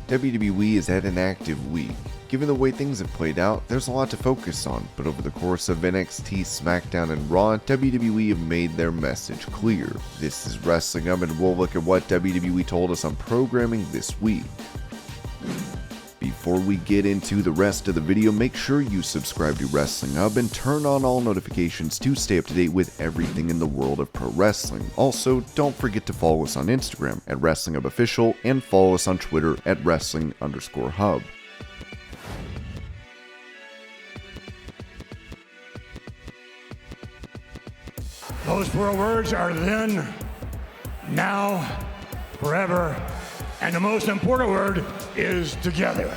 WWE is at an active week. Given the way things have played out, there's a lot to focus on, but over the course of NXT, SmackDown, and Raw, WWE have made their message clear. This is Wrestling Hub, and we'll look at what WWE told us on programming this week. Before we get into the rest of the video, make sure you subscribe to Wrestling Hub and turn on all notifications to stay up to date with everything in the world of pro wrestling. Also, don't forget to follow us on Instagram at Wrestling Hub Official and follow us on Twitter at Wrestling_Hub. Those 4 words are then, now, forever, and the most important word is together.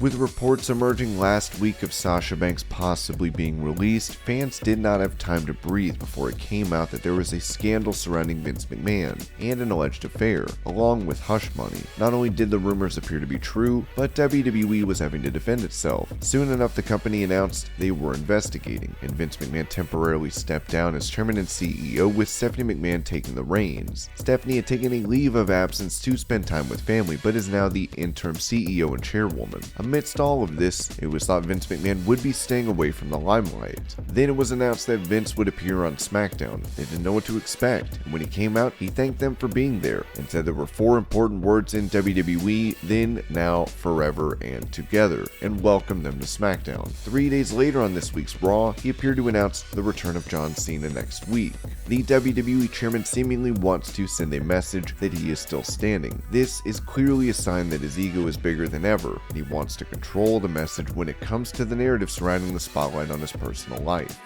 With reports emerging last week of Sasha Banks possibly being released, fans did not have time to breathe before it came out that there was a scandal surrounding Vince McMahon and an alleged affair, along with hush money. Not only did the rumors appear to be true, but WWE was having to defend itself. Soon enough, the company announced they were investigating, and Vince McMahon temporarily stepped down as chairman and CEO, with Stephanie McMahon taking the reins. Stephanie had taken a leave of absence to spend time with family, but is now the interim CEO and chairwoman. Amidst all of this, it was thought Vince McMahon would be staying away from the limelight. Then it was announced that Vince would appear on SmackDown. They didn't know what to expect, and when he came out, he thanked them for being there and said there were 4 important words in WWE: then, now, forever, and together, and welcomed them to SmackDown. 3 days later on this week's Raw, he appeared to announce the return of John Cena next week. The WWE chairman seemingly wants to send a message that he is still standing. This is clearly a sign that his ego is bigger than ever, and he wants to control the message when it comes to the narrative surrounding the spotlight on his personal life.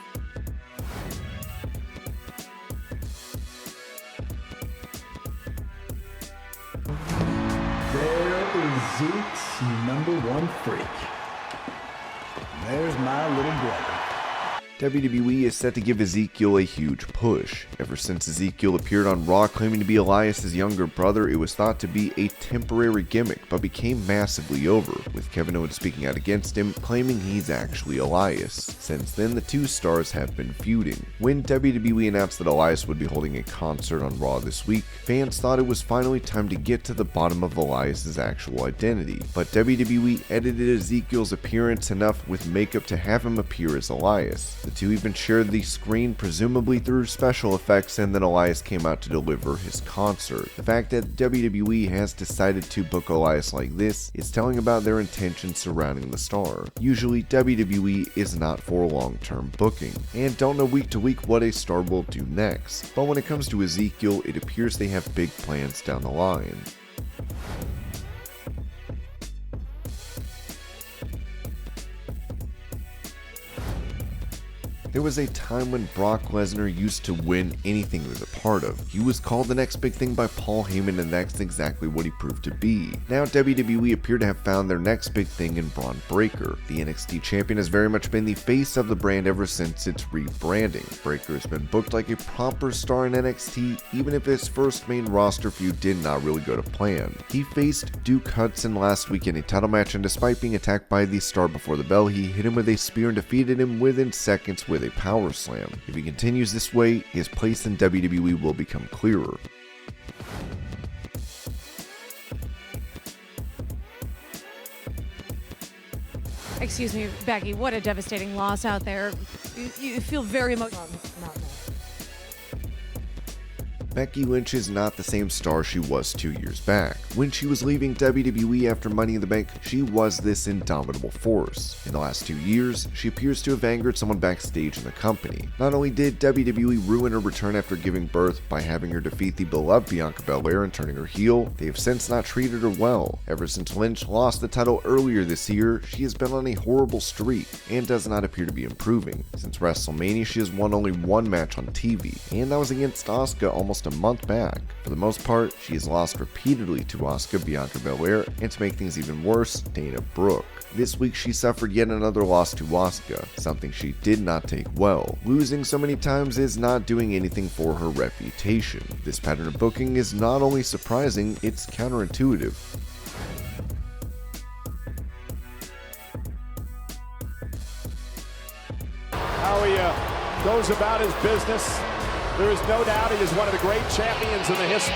There is Zeke's #1 freak. There's my little brother. WWE is set to give Ezekiel a huge push. Ever since Ezekiel appeared on Raw claiming to be Elias' younger brother, it was thought to be a temporary gimmick, but became massively over, with Kevin Owens speaking out against him, claiming he's actually Elias. Since then, the two stars have been feuding. When WWE announced that Elias would be holding a concert on Raw this week, fans thought it was finally time to get to the bottom of Elias' actual identity, but WWE edited Ezekiel's appearance enough with makeup to have him appear as Elias. The two even shared the screen, presumably through special effects, and then Elias came out to deliver his concert. The fact that WWE has decided to book Elias like this is telling about their intentions surrounding the star. Usually, WWE is not for long-term booking, and don't know week to week what a star will do next. But when it comes to Ezekiel, it appears they have big plans down the line. There was a time when Brock Lesnar used to win anything he was a part of. He was called the next big thing by Paul Heyman, and that's exactly what he proved to be. Now WWE appear to have found their next big thing in Bron Breakker. The NXT champion has very much been the face of the brand ever since its rebranding. Breakker has been booked like a proper star in NXT, even if his first main roster feud did not really go to plan. He faced Duke Hudson last week in a title match, and despite being attacked by the star before the bell, he hit him with a spear and defeated him within seconds with a power slam. If he continues this way, his place in WWE will become clearer. Excuse me, Becky, what a devastating loss out there. You feel very emotional. Becky Lynch is not the same star she was 2 years back. When she was leaving WWE after Money in the Bank, she was this indomitable force. In the last 2 years, she appears to have angered someone backstage in the company. Not only did WWE ruin her return after giving birth by having her defeat the beloved Bianca Belair and turning her heel, they have since not treated her well. Ever since Lynch lost the title earlier this year, she has been on a horrible streak and does not appear to be improving. Since WrestleMania, she has won only 1 match on TV, and that was against Asuka almost a month back. For the most part, she has lost repeatedly to Asuka, Bianca Belair, and to make things even worse, Dana Brooke. This week she suffered yet another loss to Asuka, something she did not take well. Losing so many times is not doing anything for her reputation. This pattern of booking is not only surprising, it's counterintuitive. How he goes about his business. There is no doubt he is one of the great champions in the history.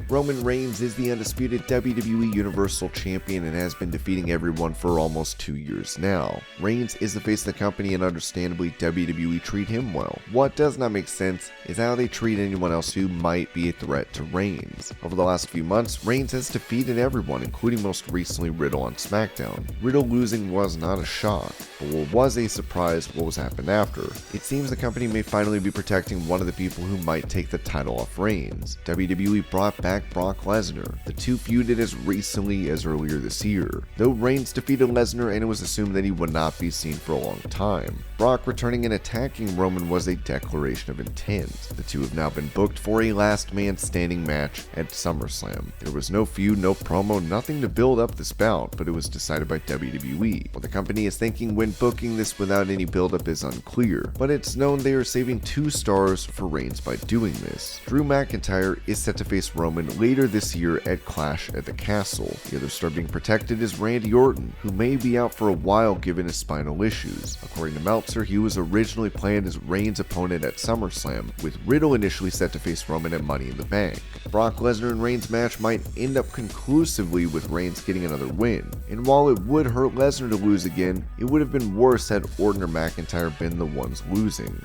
Roman Reigns is the undisputed WWE Universal Champion and has been defeating everyone for almost 2 years now. Reigns is the face of the company and understandably WWE treat him well. What does not make sense is how they treat anyone else who might be a threat to Reigns. Over the last few months, Reigns has defeated everyone, including most recently Riddle on SmackDown. Riddle losing was not a shock, but what was a surprise what was happened after. It seems the company may finally be protecting one of the people who might take the title off Reigns. WWE brought back Brock Lesnar. The two feuded as recently as earlier this year, though Reigns defeated Lesnar and it was assumed that he would not be seen for a long time. Brock returning and attacking Roman was a declaration of intent. The two have now been booked for a last man standing match at SummerSlam. There was no feud, no promo, nothing to build up this bout, but it was decided by WWE. What the company is thinking when booking this without any build-up is unclear, but it's known they are saving 2 stars for Reigns by doing this. Drew McIntyre is set to face Roman later this year at Clash at the Castle. The other star being protected is Randy Orton, who may be out for a while given his spinal issues. According to Meltzer, he was originally planned as Reigns' opponent at SummerSlam, with Riddle initially set to face Roman at Money in the Bank. Brock Lesnar and Reigns' match might end up conclusively with Reigns getting another win, and while it would hurt Lesnar to lose again, it would have been worse had Orton or McIntyre been the ones losing.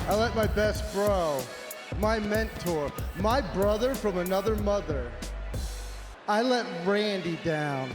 I let my best bro, my mentor, my brother from another mother, I let Randy down.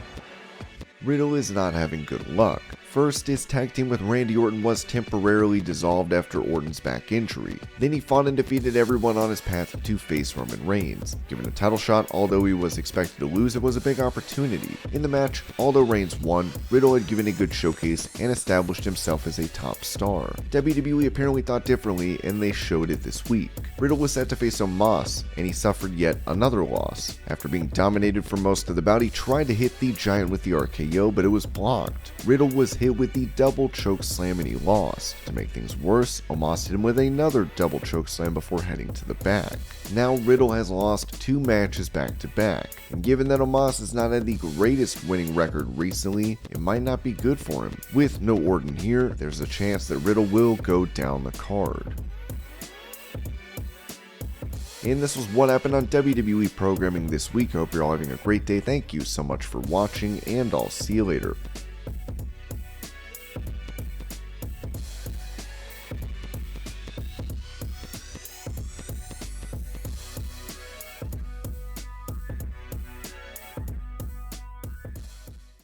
Riddle is not having good luck. First, his tag team with Randy Orton was temporarily dissolved after Orton's back injury. Then he fought and defeated everyone on his path to face Roman Reigns. Given a title shot, although he was expected to lose, it was a big opportunity. In the match, although Reigns won, Riddle had given a good showcase and established himself as a top star. WWE apparently thought differently, and they showed it this week. Riddle was set to face Omos, and he suffered yet another loss. After being dominated for most of the bout, he tried to hit the Giant with the RKO, but it was blocked. Riddle was hit with the double choke slam and he lost. To make things worse, Omos hit him with another double choke slam before heading to the back. Now Riddle has lost 2 matches back to back, and given that Omos has not had the greatest winning record recently, it might not be good for him. With no Orton here, there's a chance that Riddle will go down the card. And this was what happened on WWE programming this week. I hope you're all having a great day. Thank you so much for watching, and I'll see you later.